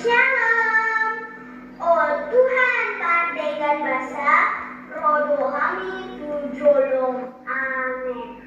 Shalom. Oh Tuhan pandaikan bahasa, rodo kami tujolong. Amin.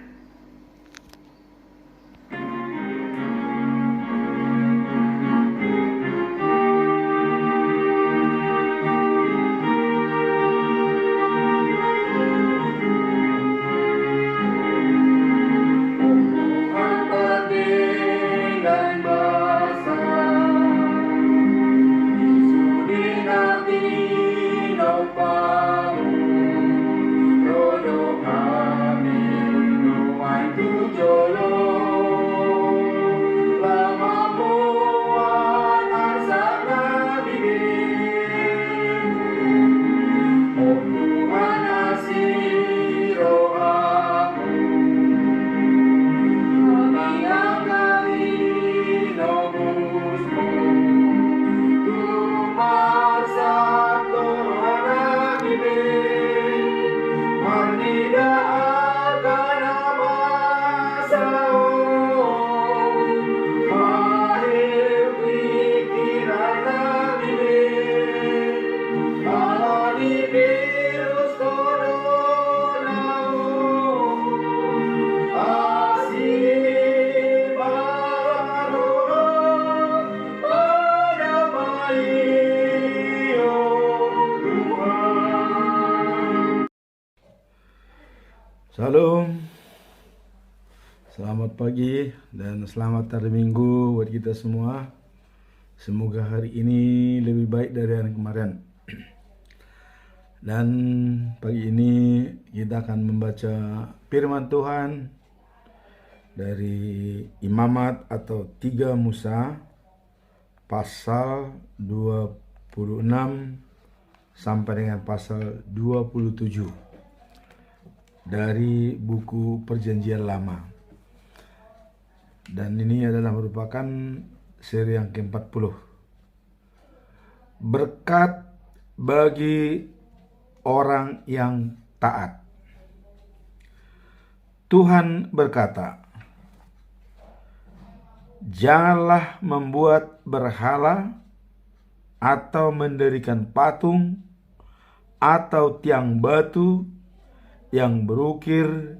Shalom, selamat pagi dan selamat hari Minggu buat kita semua. Semoga hari ini lebih baik dari hari kemarin. Dan pagi ini kita akan membaca firman Tuhan dari Imamat atau 3 Musa pasal 26 sampai dengan pasal 27. Dari buku Perjanjian Lama. Dan ini adalah merupakan seri yang ke-40. Berkat bagi orang yang taat. Tuhan berkata, "Janganlah membuat berhala atau mendirikan patung atau tiang batu yang berukir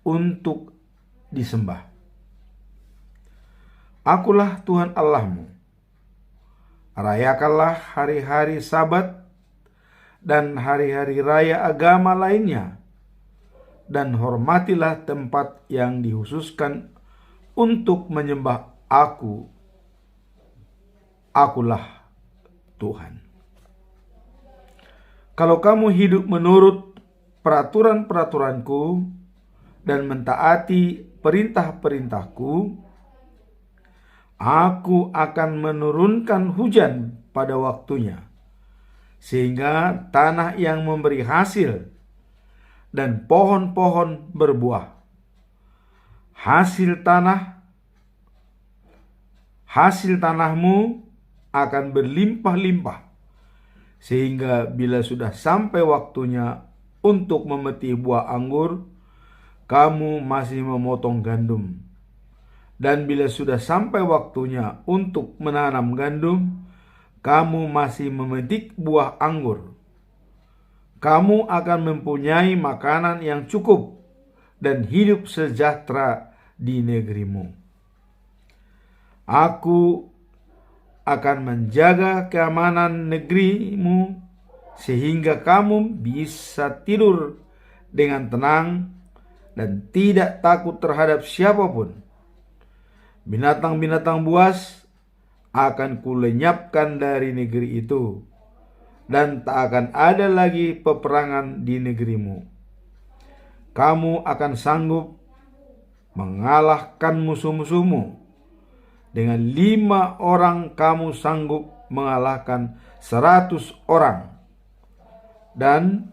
untuk disembah. Akulah Tuhan Allahmu. Rayakanlah hari-hari Sabat dan hari-hari raya agama lainnya, dan hormatilah tempat yang dikhususkan untuk menyembah Aku. Akulah Tuhan. Kalau kamu hidup menurut peraturan-peraturanku dan mentaati perintah-perintahku, Aku akan menurunkan hujan pada waktunya, sehingga tanah yang memberi hasil dan pohon-pohon berbuah. Hasil tanahmu akan berlimpah-limpah, sehingga bila sudah sampai waktunya untuk memetik buah anggur, kamu masih memotong gandum. Dan bila sudah sampai waktunya untuk menanam gandum, kamu masih memetik buah anggur. Kamu akan mempunyai makanan yang cukup dan hidup sejahtera di negerimu. Aku akan menjaga keamanan negerimu, sehingga kamu bisa tidur dengan tenang dan tidak takut terhadap siapapun. Binatang-binatang buas akan kulenyapkan dari negeri itu, dan tak akan ada lagi peperangan di negerimu. Kamu akan sanggup mengalahkan musuh-musuhmu. Dengan 5 orang kamu sanggup mengalahkan 100 orang. Dan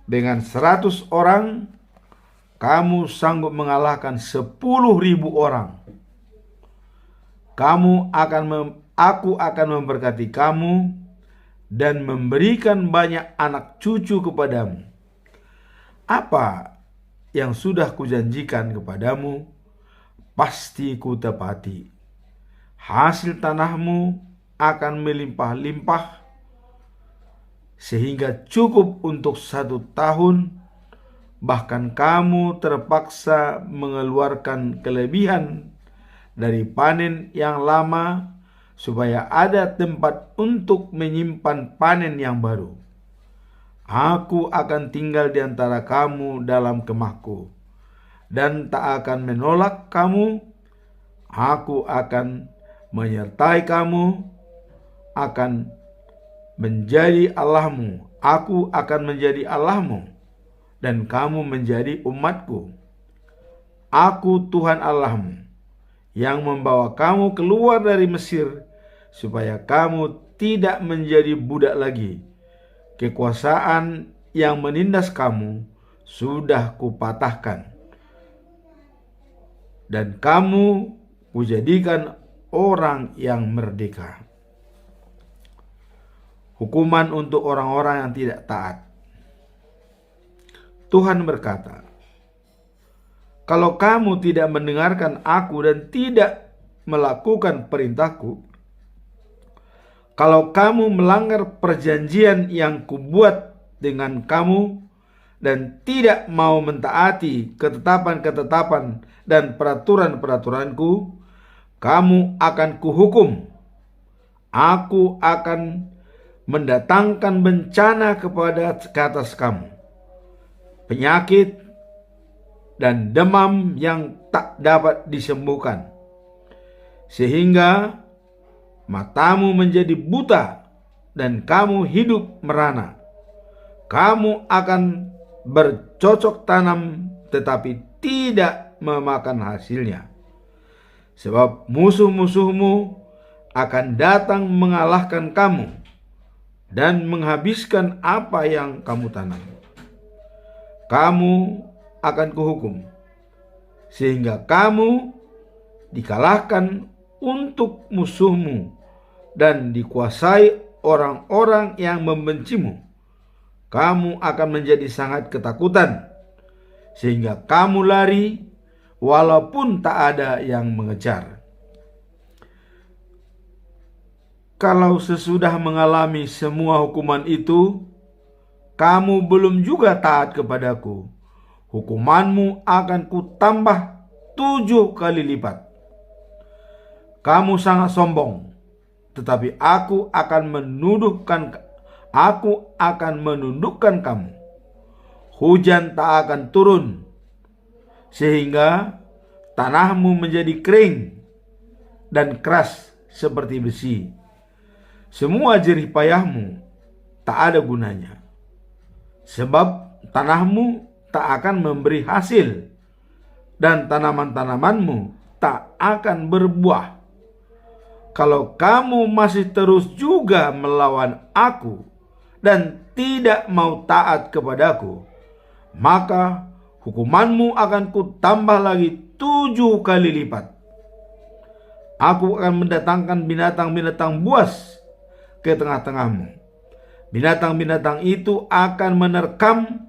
dengan 100 orang, kamu sanggup mengalahkan 10.000 orang. Aku akan memberkati kamu dan memberikan banyak anak cucu kepadamu. Apa yang sudah kujanjikan kepadamu pasti kutepati. Hasil tanahmu akan melimpah-limpah, sehingga cukup untuk 1 tahun, bahkan kamu terpaksa mengeluarkan kelebihan dari panen yang lama, supaya ada tempat untuk menyimpan panen yang baru. Aku akan tinggal di antara kamu dalam kemahku, dan tak akan menolak kamu. Aku akan menyertai kamu, akan menjadi Allahmu. Aku akan menjadi Allahmu, dan kamu menjadi umatku. Aku Tuhan Allahmu, yang membawa kamu keluar dari Mesir, supaya kamu tidak menjadi budak lagi. Kekuasaan yang menindas kamu sudah kupatahkan, dan kamu kujadikan orang yang merdeka. Hukuman untuk orang-orang yang tidak taat. Tuhan berkata, kalau kamu tidak mendengarkan aku dan tidak melakukan perintahku, kalau kamu melanggar perjanjian yang kubuat dengan kamu dan tidak mau mentaati ketetapan-ketetapan dan peraturan-peraturanku, kamu akan kuhukum. Aku akan mendatangkan bencana ke atas kamu, penyakit dan demam yang tak dapat disembuhkan, sehingga matamu menjadi buta dan kamu hidup merana. Kamu akan bercocok tanam tetapi tidak memakan hasilnya, sebab musuh-musuhmu akan datang mengalahkan kamu dan menghabiskan apa yang kamu tanam. Kamu akan kuhukum, sehingga kamu dikalahkan untuk musuhmu dan dikuasai orang-orang yang membencimu. Kamu akan menjadi sangat ketakutan, sehingga kamu lari walaupun tak ada yang mengejar. Kalau sesudah mengalami semua hukuman itu, kamu belum juga taat kepadaku, hukumanmu akan kutambah 7 kali lipat. Kamu sangat sombong, tetapi aku akan menundukkan kamu. Hujan tak akan turun, sehingga tanahmu menjadi kering dan keras seperti besi. Semua jerih payahmu tak ada gunanya, sebab tanahmu tak akan memberi hasil, dan tanaman-tanamanmu tak akan berbuah. Kalau kamu masih terus juga melawan aku dan tidak mau taat kepadaku, maka hukumanmu akan kutambah lagi 7 kali lipat. Aku akan mendatangkan binatang-binatang buas ke tengah-tengahmu. Binatang-binatang itu akan menerkam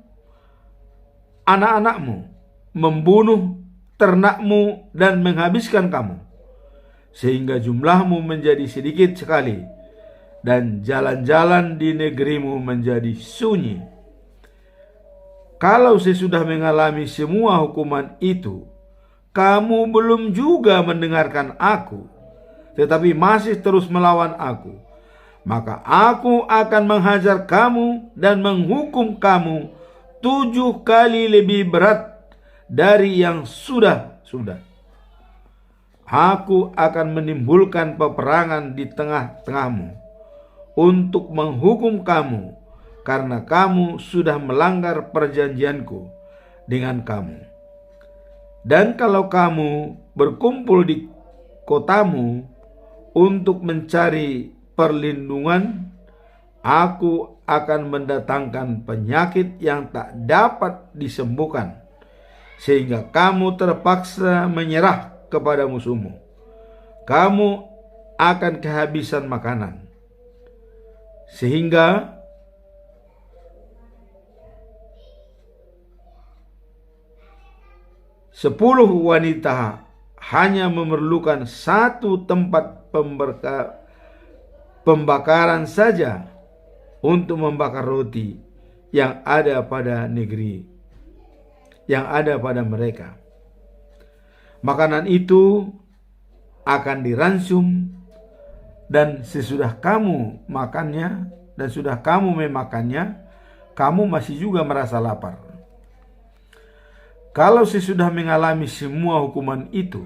anak-anakmu, membunuh ternakmu dan menghabiskan kamu, sehingga jumlahmu menjadi sedikit sekali dan jalan-jalan di negerimu menjadi sunyi. Kalau sesudah mengalami semua hukuman itu, kamu belum juga mendengarkan aku, tetapi masih terus melawan aku, maka aku akan menghajar kamu dan menghukum kamu 7 kali lebih berat dari yang sudah. Aku akan menimbulkan peperangan di tengah-tengahmu untuk menghukum kamu, karena kamu sudah melanggar perjanjianku dengan kamu. Dan kalau kamu berkumpul di kotamu untuk mencari perlindungan, aku akan mendatangkan penyakit yang tak dapat disembuhkan, sehingga kamu terpaksa menyerah kepada musuhmu. Kamu akan kehabisan makanan, sehingga sepuluh wanita hanya memerlukan satu tempat pembakaran saja untuk membakar roti yang ada pada negeri, yang ada pada mereka. Makanan itu akan diransum, dan sesudah kamu makannya dan sudah kamu memakannya, kamu masih juga merasa lapar. Kalau sesudah mengalami semua hukuman itu,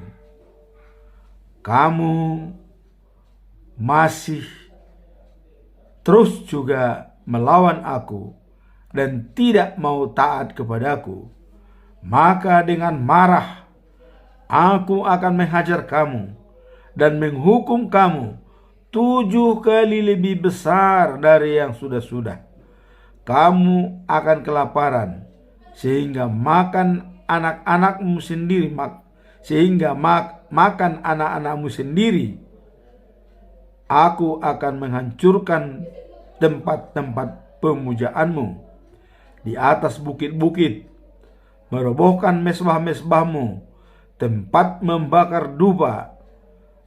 kamu masih terus juga melawan aku dan tidak mau taat kepadaku, maka dengan marah aku akan menghajar kamu dan menghukum kamu 7 kali lebih besar dari yang sudah-sudah. Kamu akan kelaparan sehingga makan anak-anakmu sendiri, makan anak-anakmu sendiri. Aku akan menghancurkan tempat-tempat pemujaanmu di atas bukit-bukit, merobohkan mesbah-mesbahmu, tempat membakar dupa,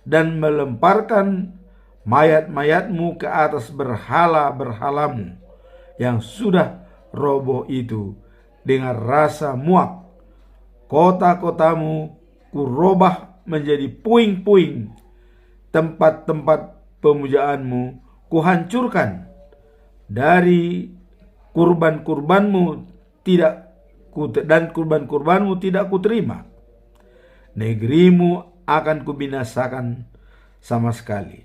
dan melemparkan mayat-mayatmu ke atas berhala-berhalamu yang sudah roboh itu dengan rasa muak. Kota-kotamu kurubah menjadi puing-puing, tempat-tempat pemujaanmu kuhancurkan. Dari kurban-kurbanmu tidak kuterima. Negerimu akan kubinasakan sama sekali,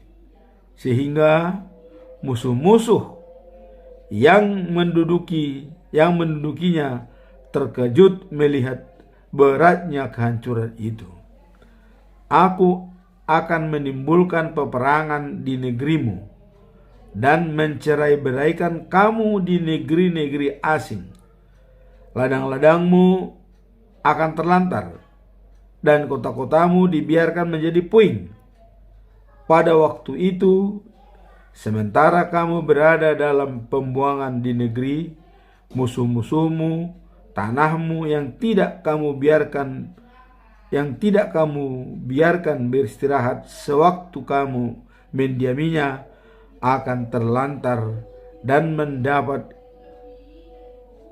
sehingga musuh-musuh yang mendudukinya terkejut melihat beratnya kehancuran itu. Aku akan menimbulkan peperangan di negerimu dan mencerai-beraikan kamu di negeri-negeri asing. Ladang-ladangmu akan terlantar dan kota-kotamu dibiarkan menjadi puing. Pada waktu itu, sementara kamu berada dalam pembuangan di negeri musuh-musuhmu, tanahmu yang tidak kamu biarkan beristirahat sewaktu kamu mendiaminya akan terlantar dan mendapat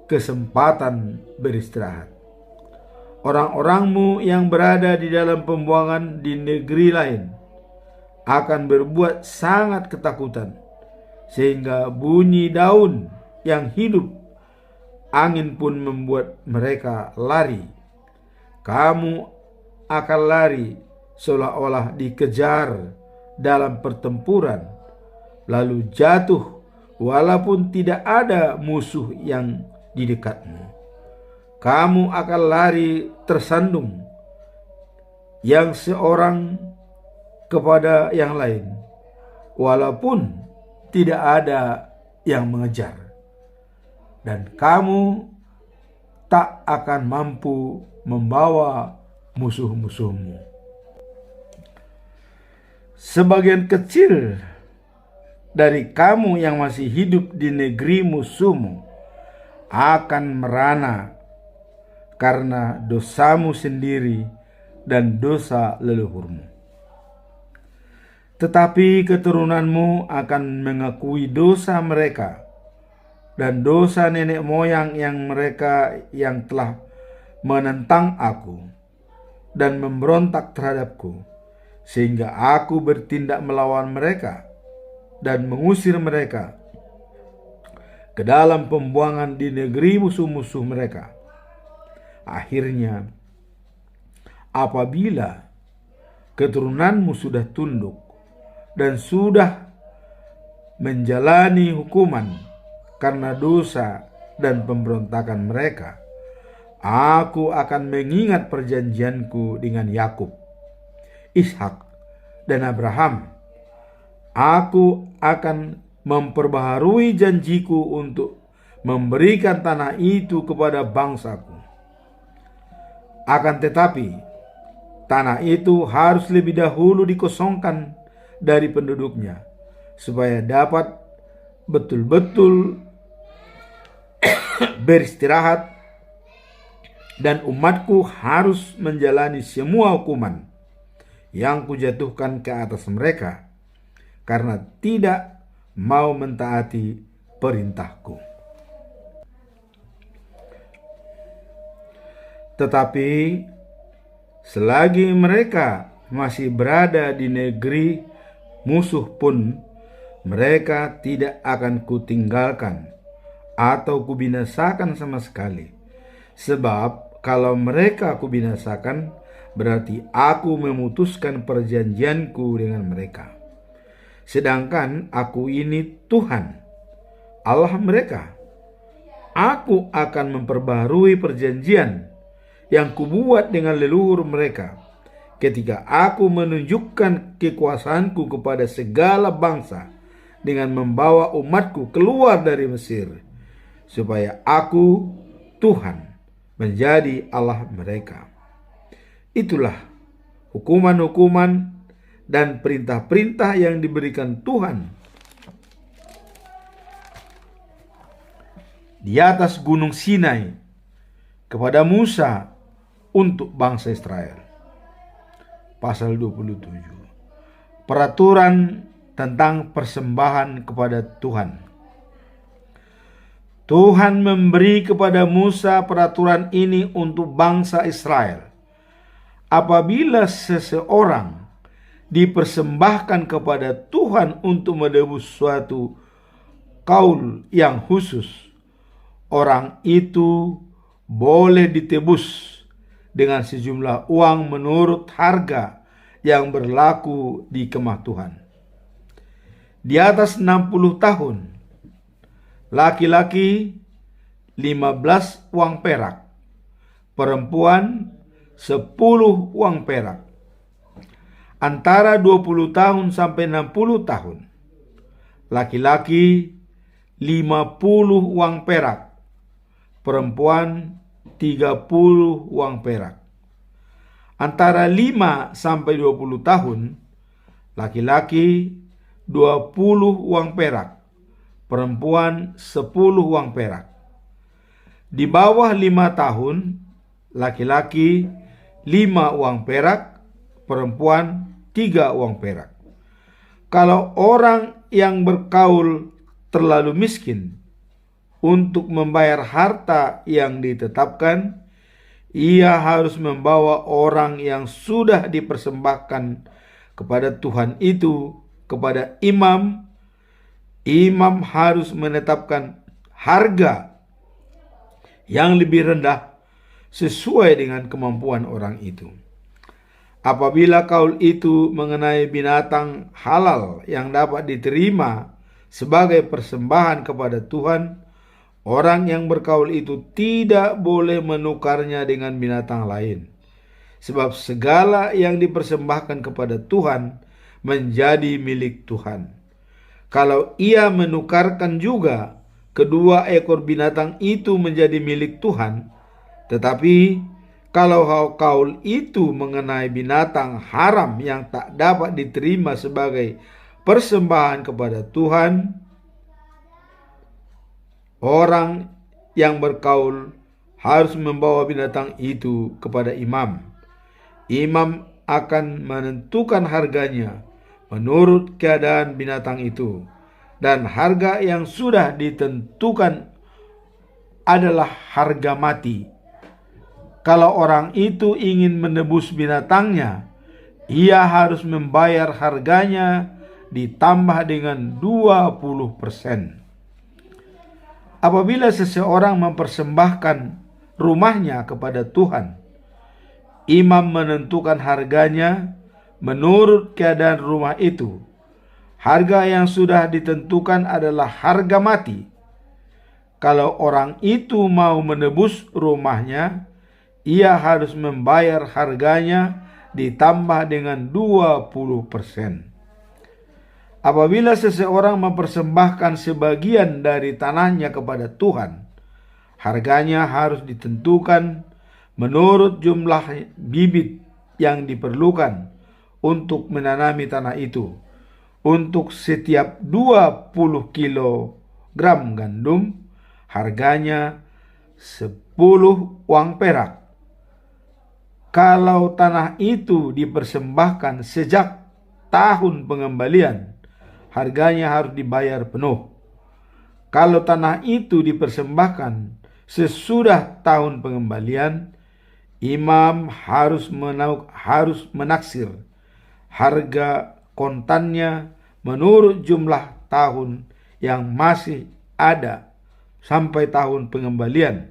kesempatan beristirahat. Orang-orangmu yang berada di dalam pembuangan di negeri lain akan berbuat sangat ketakutan, sehingga bunyi daun yang hidup, angin pun membuat mereka lari. Kamu akan lari seolah-olah dikejar dalam pertempuran, lalu jatuh walaupun tidak ada musuh yang di dekatmu. Kamu akan lari tersandung, yang seorang kepada yang lain, walaupun tidak ada yang mengejar, dan kamu tak akan mampu membawa musuh-musuhmu. Sebagian kecil dari kamu yang masih hidup di negeri musuhmu akan merana karena dosamu sendiri dan dosa leluhurmu. Tetapi keturunanmu akan mengakui dosa mereka dan dosa nenek moyang yang telah menentang aku dan memberontak terhadapku, sehingga aku bertindak melawan mereka dan mengusir mereka ke dalam pembuangan di negeri musuh-musuh mereka. Akhirnya, apabila keturunanmu sudah tunduk dan sudah menjalani hukuman karena dosa dan pemberontakan mereka, aku akan mengingat perjanjianku dengan Yakub, Ishak, dan Abraham. Aku akan memperbaharui janjiku untuk memberikan tanah itu kepada bangsaku. Akan tetapi, tanah itu harus lebih dahulu dikosongkan dari penduduknya, supaya dapat betul-betul beristirahat, dan umatku harus menjalani semua hukuman yang kujatuhkan ke atas mereka, karena tidak mau mentaati perintahku. Tetapi selagi mereka masih berada di negeri musuh pun, mereka tidak akan kutinggalkan atau kubinasakan sama sekali. Sebab kalau mereka kubinasakan, berarti aku memutuskan perjanjianku dengan mereka. Sedangkan aku ini Tuhan, Allah mereka. Aku akan memperbarui perjanjian yang kubuat dengan leluhur mereka, ketika aku menunjukkan kekuasaanku kepada segala bangsa dengan membawa umatku keluar dari Mesir, supaya aku, Tuhan, menjadi Allah mereka. Itulah hukuman-hukuman dan perintah-perintah yang diberikan Tuhan di atas gunung Sinai kepada Musa untuk bangsa Israel. Pasal 27. Peraturan tentang persembahan kepada Tuhan. Tuhan memberi kepada Musa peraturan ini untuk bangsa Israel. Apabila seseorang dipersembahkan kepada Tuhan untuk menebus suatu kaul yang khusus, orang itu boleh ditebus dengan sejumlah uang menurut harga yang berlaku di kemah Tuhan. Di atas 60 tahun, laki-laki 15 uang perak, perempuan 10 uang perak. Antara 20 tahun sampai 60 tahun, laki-laki 50 uang perak, perempuan 30 uang perak. Antara 5 sampai 20 tahun, laki-laki 20 uang perak, perempuan 10 uang perak. Di bawah 5 tahun, laki-laki 5 uang perak, perempuan 3 uang perak. Kalau orang yang berkaul terlalu miskin untuk membayar harta yang ditetapkan, ia harus membawa orang yang sudah dipersembahkan kepada Tuhan itu kepada imam. Imam harus menetapkan harga yang lebih rendah sesuai dengan kemampuan orang itu. Apabila kaul itu mengenai binatang halal yang dapat diterima sebagai persembahan kepada Tuhan, orang yang berkaul itu tidak boleh menukarnya dengan binatang lain, sebab segala yang dipersembahkan kepada Tuhan menjadi milik Tuhan. Kalau ia menukarkan juga kedua ekor binatang itu menjadi milik Tuhan, tetapi kalau kaul itu mengenai binatang haram yang tak dapat diterima sebagai persembahan kepada Tuhan, orang yang berkaul harus membawa binatang itu kepada imam. Imam akan menentukan harganya menurut keadaan binatang itu, dan harga yang sudah ditentukan adalah harga mati. Kalau orang itu ingin menebus binatangnya, ia harus membayar harganya ditambah dengan 20%. Apabila seseorang mempersembahkan rumahnya kepada Tuhan, imam menentukan harganya menurut keadaan rumah itu. Harga yang sudah ditentukan adalah harga mati. Kalau orang itu mau menebus rumahnya, ia harus membayar harganya ditambah dengan 20%. Apabila seseorang mempersembahkan sebagian dari tanahnya kepada Tuhan, harganya harus ditentukan menurut jumlah bibit yang diperlukan untuk menanami tanah itu. Untuk setiap 20 kilogram gandum, harganya 10 uang perak. Kalau tanah itu dipersembahkan sejak tahun pengembalian, harganya harus dibayar penuh. Kalau tanah itu dipersembahkan sesudah tahun pengembalian, imam harus menaksir harga kontannya menurut jumlah tahun yang masih ada sampai tahun pengembalian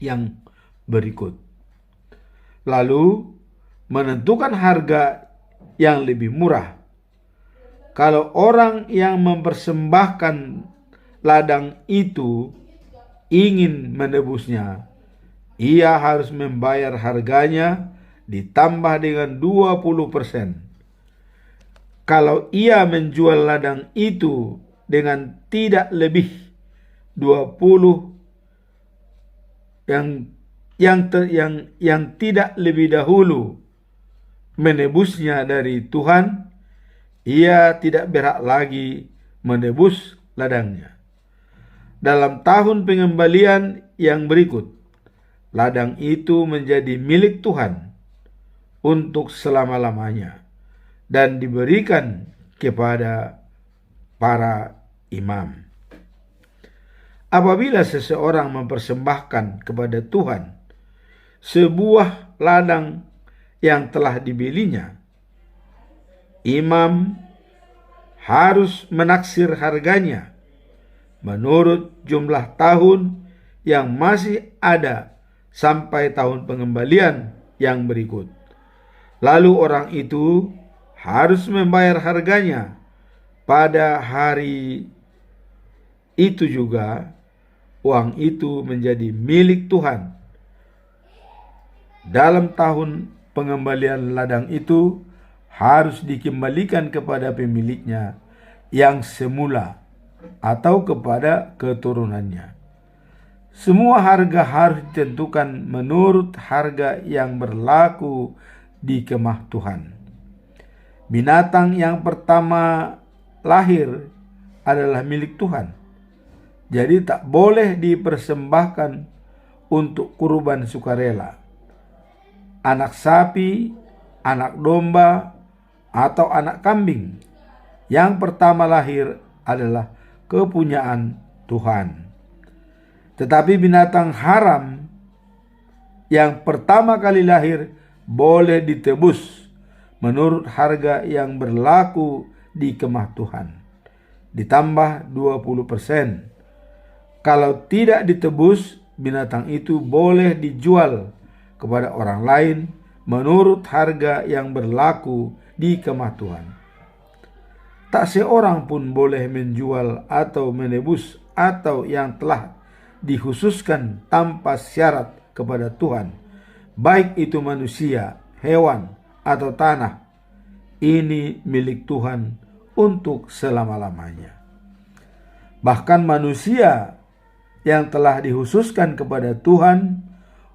yang berikut. Lalu menentukan harga yang lebih murah. Kalau orang yang mempersembahkan ladang itu ingin menebusnya, ia harus membayar harganya ditambah dengan 20%. Kalau ia menjual ladang itu dengan tidak lebih 20 yang tidak lebih dahulu menebusnya dari Tuhan, ia tidak berhak lagi menebus ladangnya. Dalam tahun pengembalian yang berikut, ladang itu menjadi milik Tuhan untuk selama-lamanya dan diberikan kepada para imam. Apabila seseorang mempersembahkan kepada Tuhan sebuah ladang yang telah dibelinya, imam harus menaksir harganya menurut jumlah tahun yang masih ada sampai tahun pengembalian yang berikut. Lalu orang itu harus membayar harganya pada hari itu juga. Uang itu menjadi milik Tuhan. Dalam tahun pengembalian ladang itu harus dikembalikan kepada pemiliknya yang semula atau kepada keturunannya. Semua harga harus ditentukan menurut harga yang berlaku di kemah Tuhan. Binatang yang pertama lahir adalah milik Tuhan. Jadi tak boleh dipersembahkan untuk kurban sukarela. Anak sapi, anak domba, atau anak kambing yang pertama lahir adalah kepunyaan Tuhan. Tetapi binatang haram yang pertama kali lahir boleh ditebus menurut harga yang berlaku di kemah Tuhan, ditambah 20%. Kalau tidak ditebus, binatang itu boleh dijual kepada orang lain menurut harga yang berlaku di kemah Tuhan. Tak seorang pun boleh menjual atau menebus atau yang telah dikhususkan tanpa syarat kepada Tuhan, baik itu manusia, hewan, atau tanah. Ini milik Tuhan untuk selama-lamanya. Bahkan manusia yang telah dikhususkan kepada Tuhan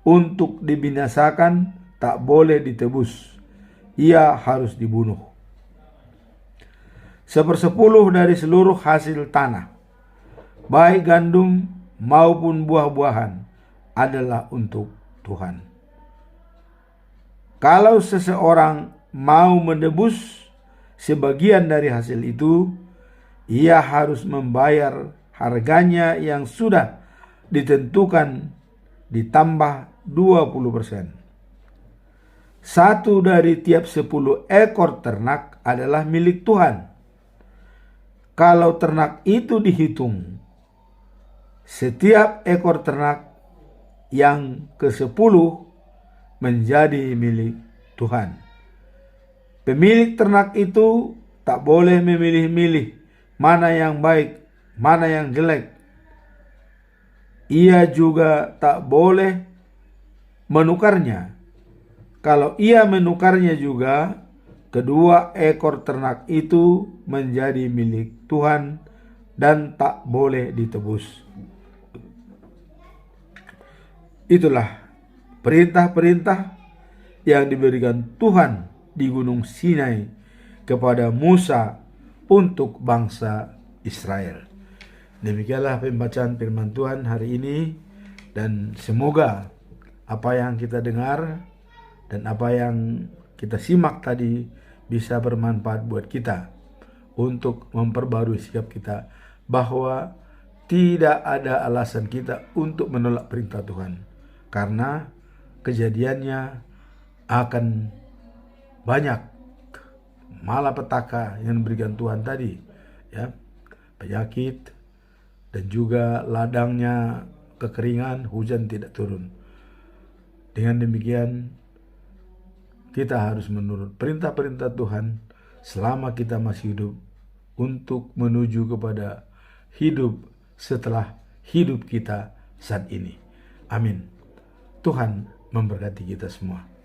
untuk dibinasakan tak boleh ditebus. Ia harus dibunuh. 1/10 dari seluruh hasil tanah, baik gandum maupun buah-buahan, adalah untuk Tuhan. Kalau seseorang mau menebus sebagian dari hasil itu, ia harus membayar harganya yang sudah ditentukan ditambah 20%. 1 dari tiap 10 ekor ternak adalah milik Tuhan. Kalau ternak itu dihitung, setiap ekor ternak yang ke-10 menjadi milik Tuhan. Pemilik ternak itu tak boleh memilih-milih mana yang baik, mana yang jelek. Ia juga tak boleh menukarnya. Kalau ia menukarnya juga, kedua ekor ternak itu menjadi milik Tuhan dan tak boleh ditebus. Itulah perintah-perintah yang diberikan Tuhan di Gunung Sinai kepada Musa untuk bangsa Israel. Demikianlah pembacaan firman Tuhan hari ini, dan semoga apa yang kita dengar dan apa yang kita simak tadi bisa bermanfaat buat kita untuk memperbarui sikap kita bahwa tidak ada alasan kita untuk menolak perintah Tuhan, karena kejadiannya akan banyak malapetaka yang diberikan Tuhan tadi, ya, penyakit dan juga ladangnya kekeringan, hujan tidak turun. Dengan demikian kita harus menurut perintah-perintah Tuhan selama kita masih hidup untuk menuju kepada hidup setelah hidup kita saat ini. Amin. Tuhan memberkati kita semua.